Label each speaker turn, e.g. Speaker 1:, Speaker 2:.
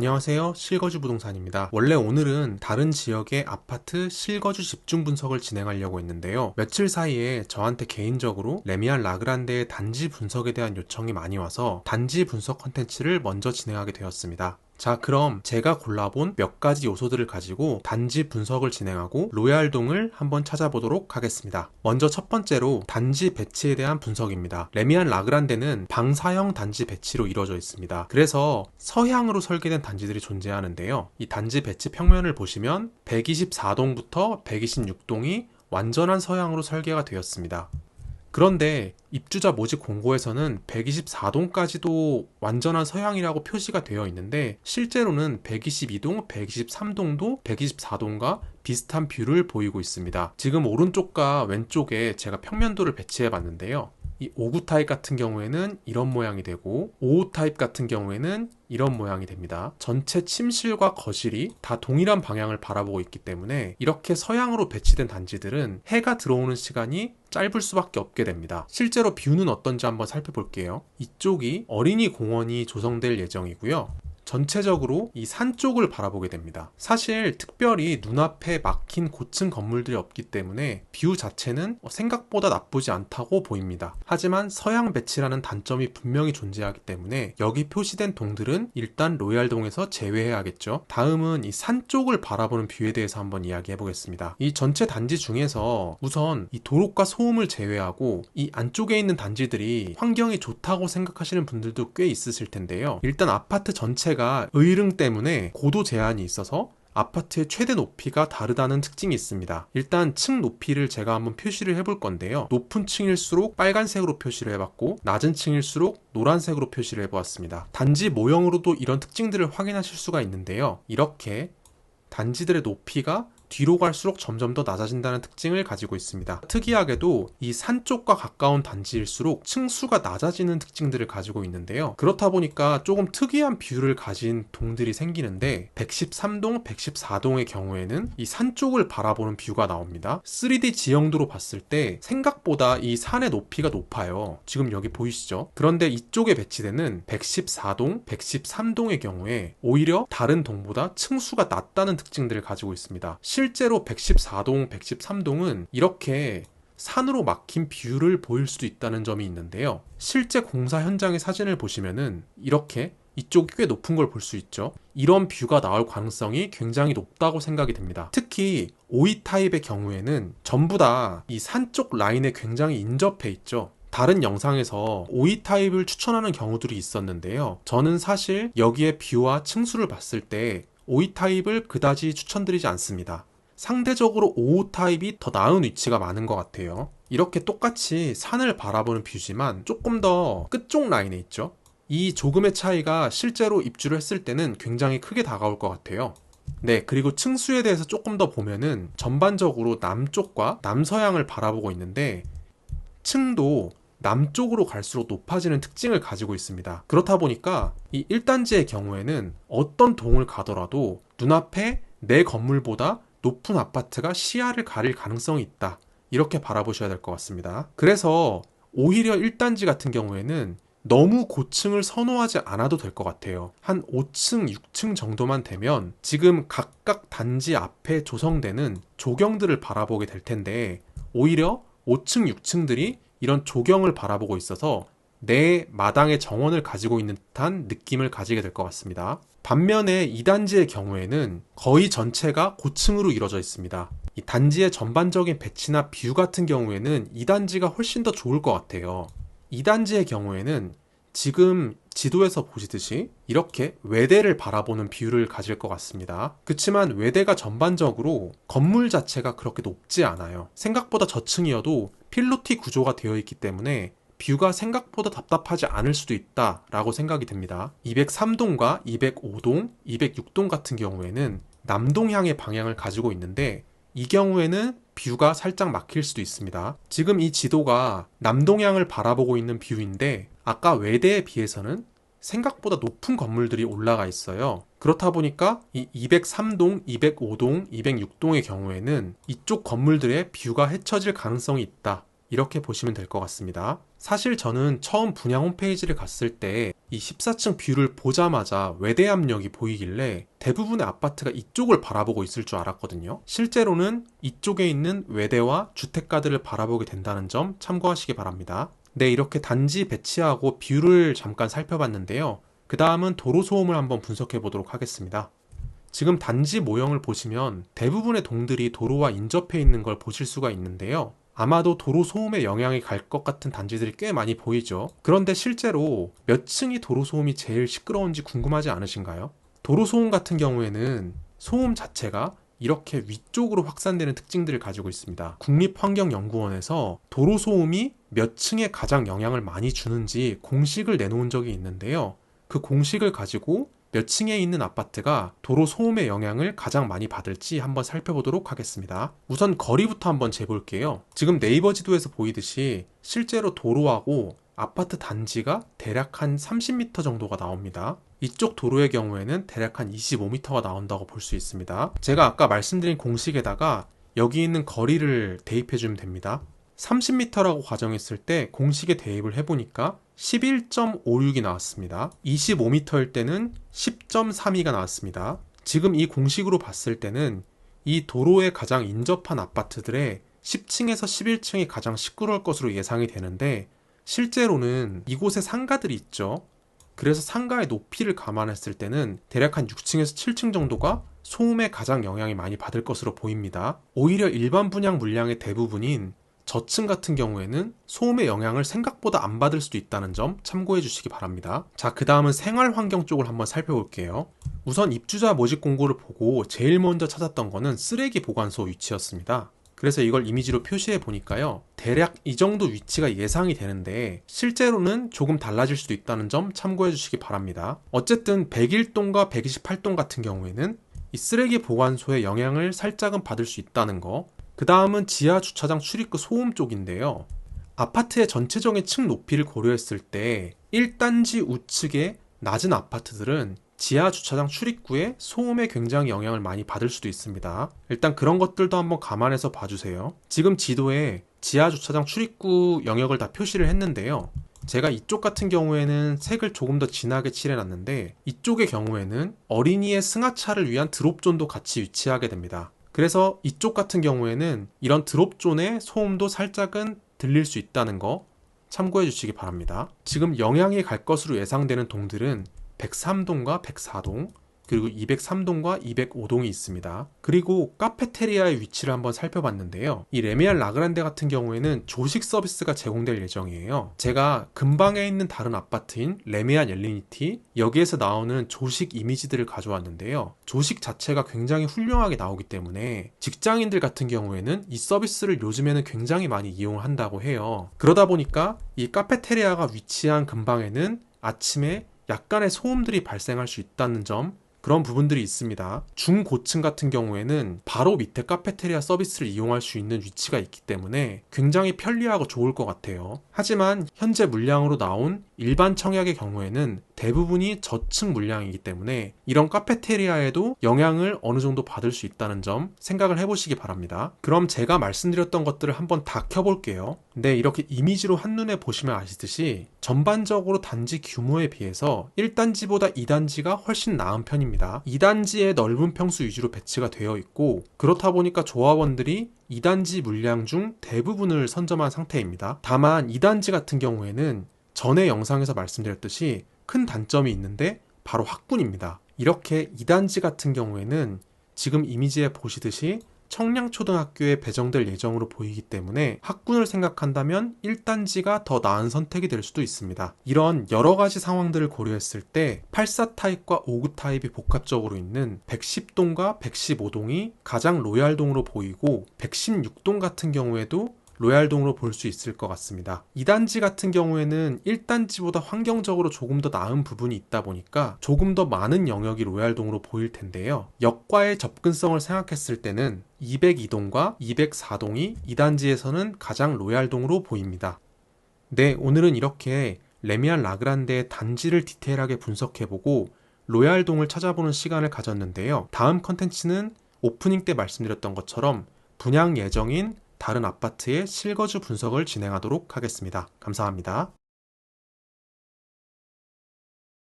Speaker 1: 안녕하세요. 실거주 부동산입니다. 원래 오늘은 다른 지역의 아파트 실거주 집중 분석을 진행하려고 했는데요. 며칠 사이에 저한테 개인적으로 레미안 라그란데의 단지 분석에 대한 요청이 많이 와서 단지 분석 컨텐츠를 먼저 진행하게 되었습니다. 자, 그럼 제가 골라본 몇 가지 요소들을 가지고 단지 분석을 진행하고 로얄동을 한번 찾아보도록 하겠습니다. 먼저 첫 번째로 단지 배치에 대한 분석입니다. 레미안 라그란데는 방사형 단지 배치로 이루어져 있습니다. 그래서 서향으로 설계된 단지들이 존재하는데요. 이 단지 배치 평면을 보시면 124동부터 126동이 완전한 서향으로 설계가 되었습니다. 그런데 입주자 모집 공고에서는 124동까지도 완전한 서향이라고 표시가 되어 있는데 실제로는 122동, 123동도 124동과 비슷한 뷰를 보이고 있습니다. 지금 오른쪽과 왼쪽에 제가 평면도를 배치해 봤는데요. 이 5구 타입 같은 경우에는 이런 모양이 되고 5호 타입 같은 경우에는 이런 모양이 됩니다. 전체 침실과 거실이 다 동일한 방향을 바라보고 있기 때문에 이렇게 서향으로 배치된 단지들은 해가 들어오는 시간이 짧을 수밖에 없게 됩니다. 실제로 뷰는 어떤지 한번 살펴볼게요. 이쪽이 어린이 공원이 조성될 예정이고요. 전체적으로 이 산 쪽을 바라보게 됩니다. 사실 특별히 눈앞에 막힌 고층 건물들이 없기 때문에 뷰 자체는 생각보다 나쁘지 않다고 보입니다. 하지만 서양 배치라는 단점이 분명히 존재하기 때문에 여기 표시된 동들은 일단 로얄동에서 제외해야겠죠. 다음은 이 산 쪽을 바라보는 뷰에 대해서 한번 이야기해 보겠습니다. 이 전체 단지 중에서 우선 이 도로가 소음을 제외하고 이 안쪽에 있는 단지들이 환경이 좋다고 생각하시는 분들도 꽤 있으실 텐데요. 일단 아파트 전체가 의릉 때문에 고도 제한이 있어서 아파트의 최대 높이가 다르다는 특징이 있습니다. 일단 층 높이를 제가 한번 표시를 해볼 건데요. 높은 층일수록 빨간색으로 표시를 해봤고 낮은 층일수록 노란색으로 표시를 해보았습니다. 단지 모형으로도 이런 특징들을 확인하실 수가 있는데요. 이렇게 단지들의 높이가 뒤로 갈수록 점점 더 낮아진다는 특징을 가지고 있습니다. 특이하게도 이 산 쪽과 가까운 단지일수록 층수가 낮아지는 특징들을 가지고 있는데요. 그렇다 보니까 조금 특이한 뷰를 가진 동들이 생기는데 113동, 114동의 경우에는 이 산 쪽을 바라보는 뷰가 나옵니다. 3D 지형도로 봤을 때 생각보다 이 산의 높이가 높아요. 지금 여기 보이시죠? 그런데 이쪽에 배치되는 114동, 113동의 경우에 오히려 다른 동보다 층수가 낮다는 특징들을 가지고 있습니다. 실제로 114동, 113동은 이렇게 산으로 막힌 뷰를 보일 수도 있다는 점이 있는데요. 실제 공사 현장의 사진을 보시면은 이렇게 이쪽이 꽤 높은 걸 볼 수 있죠. 이런 뷰가 나올 가능성이 굉장히 높다고 생각이 됩니다. 특히 5위 타입의 경우에는 전부 다 이 산 쪽 라인에 굉장히 인접해 있죠. 다른 영상에서 5위 타입을 추천하는 경우들이 있었는데요. 저는 사실 여기에 뷰와 층수를 봤을 때 5위 타입을 그다지 추천드리지 않습니다. 상대적으로 5호 타입이 더 나은 위치가 많은 것 같아요. 이렇게 똑같이 산을 바라보는 뷰지만 조금 더 끝쪽 라인에 있죠. 이 조금의 차이가 실제로 입주를 했을 때는 굉장히 크게 다가올 것 같아요. 네, 그리고 층수에 대해서 조금 더 보면은 전반적으로 남쪽과 남서향을 바라보고 있는데 층도 남쪽으로 갈수록 높아지는 특징을 가지고 있습니다. 그렇다 보니까 이 1단지의 경우에는 어떤 동을 가더라도 눈앞에 내 건물보다 높은 아파트가 시야를 가릴 가능성이 있다. 이렇게 바라보셔야 될 것 같습니다. 그래서 오히려 1단지 같은 경우에는 너무 고층을 선호하지 않아도 될 것 같아요. 한 5층, 6층 정도만 되면 지금 각각 단지 앞에 조성되는 조경들을 바라보게 될 텐데 오히려 5층, 6층들이 이런 조경을 바라보고 있어서 내 마당의 정원을 가지고 있는 듯한 느낌을 가지게 될 것 같습니다. 반면에 2단지의 경우에는 거의 전체가 고층으로 이루어져 있습니다. 이 단지의 전반적인 배치나 뷰 같은 경우에는 2단지가 훨씬 더 좋을 것 같아요. 2단지의 경우에는 지금 지도에서 보시듯이 이렇게 외대를 바라보는 뷰를 가질 것 같습니다. 그렇지만 외대가 전반적으로 건물 자체가 그렇게 높지 않아요. 생각보다 저층이어도 필로티 구조가 되어 있기 때문에 뷰가 생각보다 답답하지 않을 수도 있다라고 생각이 듭니다. 203동과 205동, 206동 같은 경우에는 남동향의 방향을 가지고 있는데 이 경우에는 뷰가 살짝 막힐 수도 있습니다. 지금 이 지도가 남동향을 바라보고 있는 뷰인데 아까 외대에 비해서는 생각보다 높은 건물들이 올라가 있어요. 그렇다 보니까 이 203동, 205동, 206동의 경우에는 이쪽 건물들의 뷰가 헤쳐질 가능성이 있다. 이렇게 보시면 될 것 같습니다. 사실 저는 처음 분양 홈페이지를 갔을 때 이 14층 뷰를 보자마자 외대압력이 보이길래 대부분의 아파트가 이쪽을 바라보고 있을 줄 알았거든요. 실제로는 이쪽에 있는 외대와 주택가들을 바라보게 된다는 점 참고하시기 바랍니다. 네, 이렇게 단지 배치하고 뷰를 잠깐 살펴봤는데요. 그 다음은 도로 소음을 한번 분석해 보도록 하겠습니다. 지금 단지 모형을 보시면 대부분의 동들이 도로와 인접해 있는 걸 보실 수가 있는데요. 아마도 도로 소음에 영향이 갈 것 같은 단지들이 꽤 많이 보이죠. 그런데 실제로 몇 층이 도로 소음이 제일 시끄러운지 궁금하지 않으신가요? 도로 소음 같은 경우에는 소음 자체가 이렇게 위쪽으로 확산되는 특징들을 가지고 있습니다. 국립환경연구원에서 도로 소음이 몇 층에 가장 영향을 많이 주는지 공식을 내놓은 적이 있는데요. 그 공식을 가지고 몇 층에 있는 아파트가 도로 소음의 영향을 가장 많이 받을지 한번 살펴보도록 하겠습니다. 우선 거리부터 한번 재볼게요. 지금 네이버 지도에서 보이듯이 실제로 도로하고 아파트 단지가 대략 한 30m 정도가 나옵니다. 이쪽 도로의 경우에는 대략 한 25m가 나온다고 볼 수 있습니다. 제가 아까 말씀드린 공식에다가 여기 있는 거리를 대입해주면 됩니다. 30m라고 가정했을 때 공식에 대입을 해보니까 11.56이 나왔습니다. 25m일 때는 10.32가 나왔습니다. 지금 이 공식으로 봤을 때는 이 도로에 가장 인접한 아파트들의 10층에서 11층이 가장 시끄러울 것으로 예상이 되는데 실제로는 이곳에 상가들이 있죠. 그래서 상가의 높이를 감안했을 때는 대략 한 6층에서 7층 정도가 소음에 가장 영향이 많이 받을 것으로 보입니다. 오히려 일반 분양 물량의 대부분인 저층 같은 경우에는 소음의 영향을 생각보다 안 받을 수도 있다는 점 참고해 주시기 바랍니다. 자, 그 다음은 생활환경 쪽을 한번 살펴볼게요. 우선 입주자 모집 공고를 보고 제일 먼저 찾았던 거는 쓰레기 보관소 위치였습니다. 그래서 이걸 이미지로 표시해 보니까요. 대략 이 정도 위치가 예상이 되는데 실제로는 조금 달라질 수도 있다는 점 참고해 주시기 바랍니다. 어쨌든 101동과 128동 같은 경우에는 이 쓰레기 보관소의 영향을 살짝은 받을 수 있다는 거. 그 다음은 지하 주차장 출입구 소음 쪽인데요. 아파트의 전체적인 층 높이를 고려했을 때 1단지 우측의 낮은 아파트들은 지하 주차장 출입구에 소음에 굉장히 영향을 많이 받을 수도 있습니다. 일단 그런 것들도 한번 감안해서 봐주세요. 지금 지도에 지하 주차장 출입구 영역을 다 표시를 했는데요. 제가 이쪽 같은 경우에는 색을 조금 더 진하게 칠해놨는데 이쪽의 경우에는 어린이의 승하차를 위한 드롭존도 같이 위치하게 됩니다. 그래서 이쪽 같은 경우에는 이런 드롭존의 소음도 살짝은 들릴 수 있다는 거 참고해 주시기 바랍니다. 지금 영향이 갈 것으로 예상되는 동들은 103동과 104동, 그리고 203동과 205동이 있습니다. 그리고 카페테리아의 위치를 한번 살펴봤는데요. 이 레미안 라그란데 같은 경우에는 조식 서비스가 제공될 예정이에요. 제가 근방에 있는 다른 아파트인 레미안 엘리니티, 여기에서 나오는 조식 이미지들을 가져왔는데요. 조식 자체가 굉장히 훌륭하게 나오기 때문에 직장인들 같은 경우에는 이 서비스를 요즘에는 굉장히 많이 이용을 한다고 해요. 그러다 보니까 이 카페테리아가 위치한 근방에는 아침에 약간의 소음들이 발생할 수 있다는 점, 그런 부분들이 있습니다. 중고층 같은 경우에는 바로 밑에 카페테리아 서비스를 이용할 수 있는 위치가 있기 때문에 굉장히 편리하고 좋을 것 같아요. 하지만 현재 물량으로 나온 일반 청약의 경우에는 대부분이 저층 물량이기 때문에 이런 카페테리아에도 영향을 어느 정도 받을 수 있다는 점 생각을 해보시기 바랍니다. 그럼 제가 말씀드렸던 것들을 한번 다 켜볼게요. 네, 이렇게 이미지로 한눈에 보시면 아시듯이 전반적으로 단지 규모에 비해서 1단지보다 2단지가 훨씬 나은 편입니다. 2단지의 넓은 평수 위주로 배치가 되어 있고 그렇다 보니까 조합원들이 2단지 물량 중 대부분을 선점한 상태입니다. 다만 2단지 같은 경우에는 전에 영상에서 말씀드렸듯이 큰 단점이 있는데 바로 학군입니다. 이렇게 2단지 같은 경우에는 지금 이미지에 보시듯이 청량초등학교에 배정될 예정으로 보이기 때문에 학군을 생각한다면 1단지가 더 나은 선택이 될 수도 있습니다. 이런 여러 가지 상황들을 고려했을 때 84 타입과 59 타입이 복합적으로 있는 110동과 115동이 가장 로얄동으로 보이고 116동 같은 경우에도 로얄동으로 볼 수 있을 것 같습니다. 2단지 같은 경우에는 1단지보다 환경적으로 조금 더 나은 부분이 있다 보니까 조금 더 많은 영역이 로얄동으로 보일 텐데요. 역과의 접근성을 생각했을 때는 202동과 204동이 2단지에서는 가장 로얄동으로 보입니다. 네, 오늘은 이렇게 레미안 라그란데의 단지를 디테일하게 분석해보고 로얄동을 찾아보는 시간을 가졌는데요. 다음 컨텐츠는 오프닝 때 말씀드렸던 것처럼 분양 예정인 다른 아파트의 실거주 분석을 진행하도록 하겠습니다. 감사합니다.